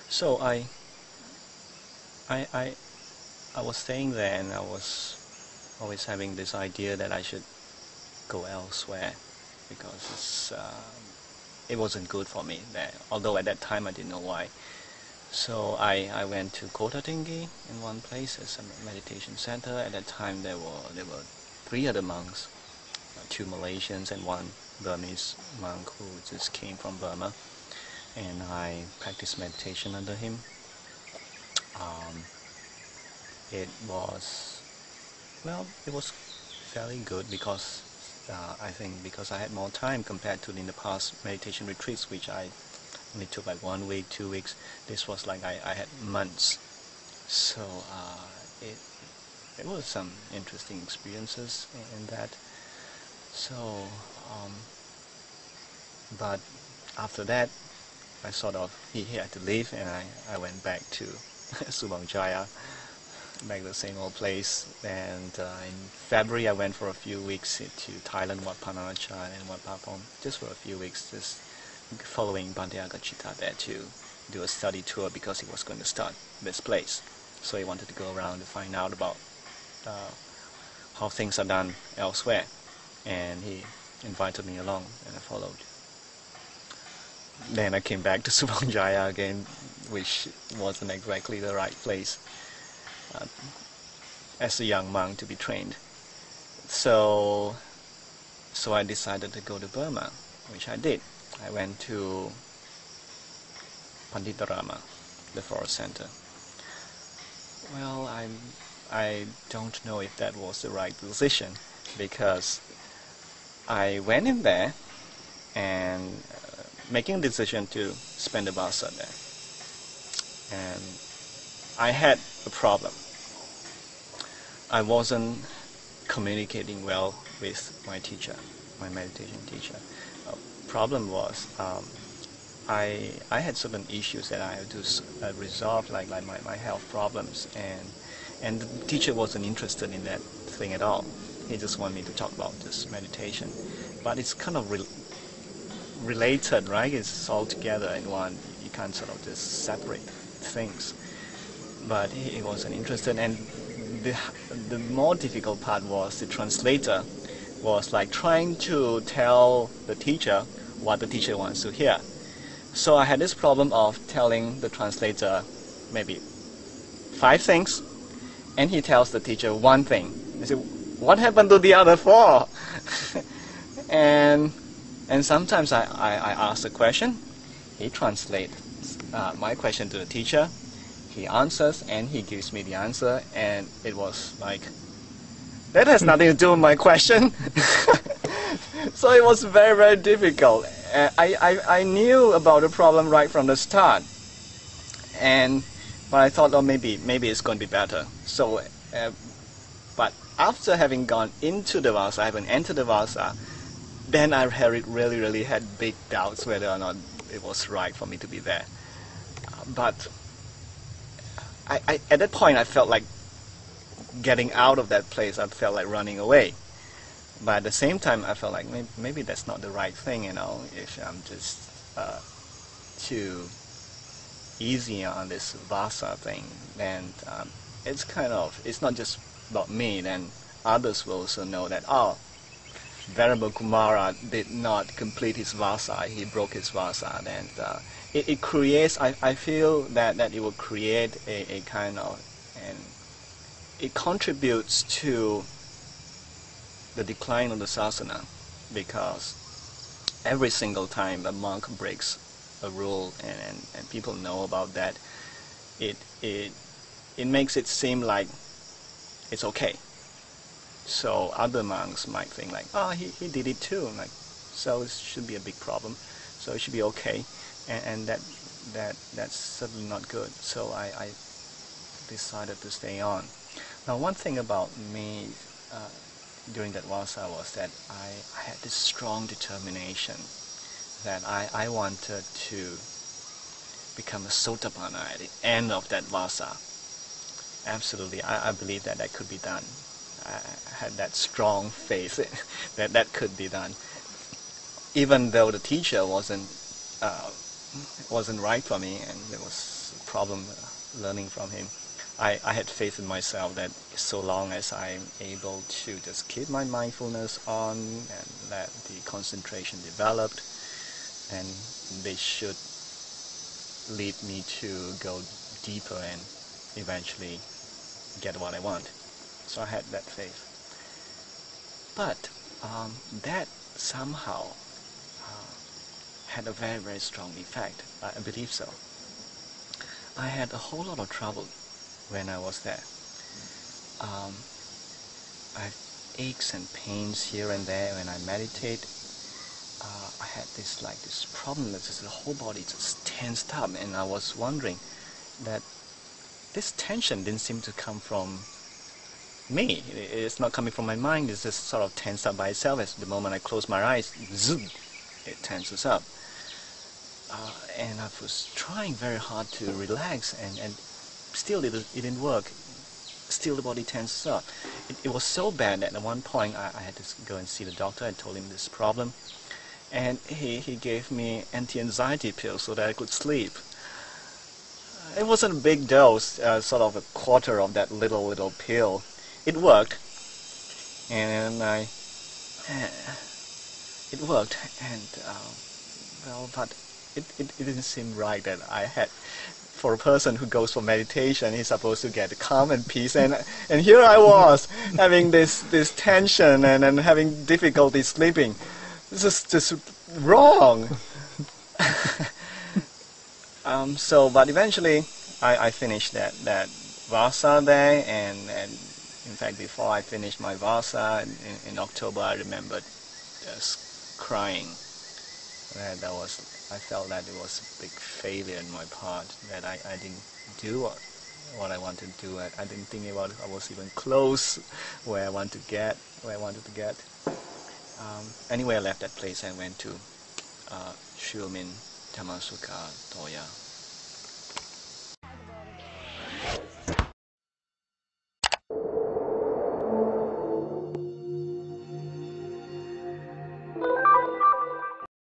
So I, I, I was staying there, and I was always having this idea that I should go elsewhere because it wasn't good for me there. Although at that time I didn't know why. So I went to Kota Tinggi in one place as a meditation center. At that time there were three other monks, two Malaysians and one Burmese monk who just came from Burma, and I practiced meditation under him. It was, well, it was fairly good because I think because I had more time compared to in the past meditation retreats, which I only took like 1 week, 2 weeks. This was like I had months. So it was some interesting experiences in that. So, but after that, I sort of, he had to leave, and I went back to Subang Jaya, back to the same old place. And in February I went for a few weeks to Thailand, Wat Panarachan and Wat Papom, just for a few weeks, just following Bhante Agachita there to do a study tour because he was going to start this place. So he wanted to go around to find out about how things are done elsewhere, and he invited me along, and I followed. Then I came back to Subang Jaya again, which wasn't exactly the right place as a young monk to be trained. So I decided to go to Burma, which I did. I went to Panditarama, the forest center. Well, I don't know if that was the right decision, because I went in there and making a decision to spend the Vasa there. And I had a problem. I wasn't communicating well with my teacher, my meditation teacher. Problem was I had certain issues that I had to resolve, like my health problems, and the teacher wasn't interested in that thing at all. He just wanted me to talk about this meditation, but it's kind of related, right? It's all together in one. You can't sort of just separate things. But he wasn't interested, and the more difficult part was the translator was like trying to tell the teacher what the teacher wants to hear. So I had this problem of telling the translator maybe 5 things, and he tells the teacher 1 thing. I said, what happened to the other 4? and sometimes I ask a question, he translates my question to the teacher, he answers, and he gives me the answer, and it was like, that has nothing to do with my question. So it was very, very difficult. I knew about the problem right from the start, but I thought, oh, maybe it's going to be better. So, but after having gone into the Vasa, I haven't entered the Vasa, then I really had big doubts whether or not it was right for me to be there. But at that point, I felt like getting out of that place. I felt like running away. But at the same time, I felt like maybe that's not the right thing, if I'm just too easy on this Vasa thing, then it's not just about me, then others will also know that, oh, Venerable Kumara did not complete his Vasa, he broke his Vasa, and it creates, I feel that it will create a kind of, and it contributes to the decline of the sasana, because every single time a monk breaks a rule and people know about that, it makes it seem like it's okay. So other monks might think like, oh, he did it too, like, so it should be a big problem, so it should be okay, and that's certainly not good. So I decided to stay on. Now, one thing about me during that Vasa was that I had this strong determination that I wanted to become a Sotapanna at the end of that Vasa. Absolutely, I believe that could be done. I had that strong faith that could be done, even though the teacher wasn't wasn't right for me, and there was a problem learning from him. I had faith in myself that so long as I'm able to just keep my mindfulness on and let the concentration develop, and they should lead me to go deeper and eventually get what I want. So I had that faith. But that somehow had a very, very strong effect. I believe so. I had a whole lot of trouble when I was there. I have aches and pains here and there when I meditate. I had this problem that the whole body just tensed up, and I was wondering that this tension didn't seem to come from me. It's not coming from my mind. It's just sort of tensed up by itself. As the moment I close my eyes, zoom, it tenses up. And I was trying very hard to relax, and still it didn't work. Still the body tenses up. It was so bad that at one point I had to go and see the doctor. I told him this problem, and he gave me anti-anxiety pills so that I could sleep. It wasn't a big dose, sort of a quarter of that little pill. It worked, and it worked, and well, but it didn't seem right that I had. For a person who goes for meditation, he's supposed to get calm and peace, and here I was having this tension and having difficulty sleeping. This is just wrong. But eventually I finished that Vasa there, and in fact before I finished my Vasa in October, I remembered just crying. I felt that it was a big failure on my part, that I didn't do what I wanted to do. I didn't think I was even close where I wanted to get. Anyway, I left that place and went to Streamenterer Toya.